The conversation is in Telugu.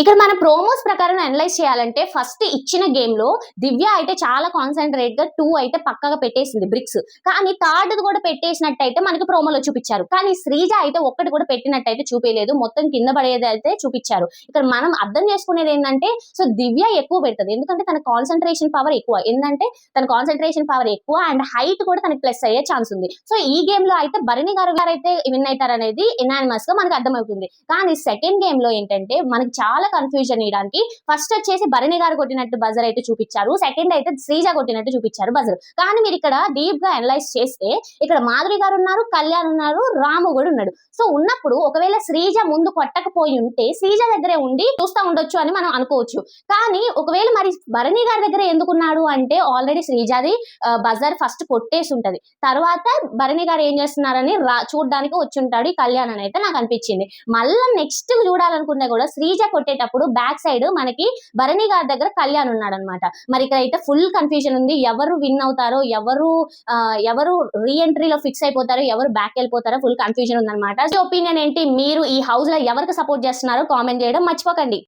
ఇక్కడ మన ప్రోమోస్ ప్రకారం అనలైజ్ చేయాలంటే ఫస్ట్ ఇచ్చిన గేమ్ లో దివ్య అయితే చాలా కాన్సన్ట్రేట్ గా 2 అయితే పక్కగా పెట్టేసింది బ్రిక్స్. కానీ థర్డ్ కూడా పెట్టేసినట్టయితే మనకి ప్రోమోలో చూపించారు. కానీ శ్రీజ అయితే ఒక్కటి కూడా పెట్టినట్టయితే చూపించలేదు. మొత్తం కింద పడేది అయితే చూపించారు. ఇక్కడ మనం అర్థం చేసుకునేది ఏంటంటే సో దివ్య ఎక్కువ పెడుతుంది. ఎందుకంటే తన కాన్సన్ట్రేషన్ పవర్ ఎక్కువ. ఏంటంటే తన కాన్సన్ట్రేషన్ పవర్ ఎక్కువ అండ్ హైట్ కూడా తనకి ప్లస్ అయ్యే ఛాన్స్ ఉంది. సో ఈ గేమ్ లో అయితే భరణి గారు అయితే విన్ అవుతారు అనేది ఇనానిమస్ గా మనకు అర్థమవుతుంది. కానీ సెకండ్ గేమ్ లో ఏంటంటే మనకి చాలా కన్ఫ్యూజన్ ఇయడానికి ఫస్ట్ వచ్చేసి భరణి గారు కొట్టినట్టు బజర్ అయితే చూపించారు. సెకండ్ అయితే శ్రీజ కొట్టినట్టు చూపించారు బజర్. కానీ మీరు ఇక్కడ డీప్ గా అనలైజ్ చేస్తే ఇక్కడ మాధురి గారు ఉన్నారు, కళ్యాణ్ ఉన్నారు, రాము కూడా ఉన్నాడు. సో ఉన్నప్పుడు ఒకవేళ శ్రీజ ముందు కొట్టకపోయి ఉంటే శ్రీజ దగ్గరే ఉండి చూస్తా ఉండొచ్చు అని మనం అనుకోవచ్చు. కానీ ఒకవేళ మరి భరణి గారి దగ్గర ఎందుకున్నాడు అంటే ఆల్రెడీ శ్రీజాది బజర్ ఫస్ట్ కొట్టేసి ఉంటది. తర్వాత భరణి గారు ఏం చేస్తున్నారని చూడడానికి వచ్చి ఉంటాడు ఈ కళ్యాణ్ అని అయితే నాకు అనిపించింది. మళ్ళీ నెక్స్ట్ చూడాలనుకున్నా కూడా శ్రీజ కొట్టేటప్పుడు బ్యాక్ సైడ్ మనకి భరణి గారి దగ్గర కళ్యాణ్ ఉన్నాడు అనమాట. మరి ఇక్కడ అయితే ఫుల్ కన్ఫ్యూజన్ ఉంది. ఎవరు విన్ అవుతారో, ఎవరు రీ ఎంట్రీలో ఫిక్స్ అయిపోతారో, ఎవరు బ్యాక్ వెళ్ళిపోతారో ఫుల్ కన్ఫ్యూజన్ ఉందన్నమాట. సో ఒపీనియన్ ఏంటి? మీరు ఈ హౌస్ లో ఎవరికి సపోర్ట్ చేస్తున్నారో కామెంట్ చేయడం మర్చిపోకండి.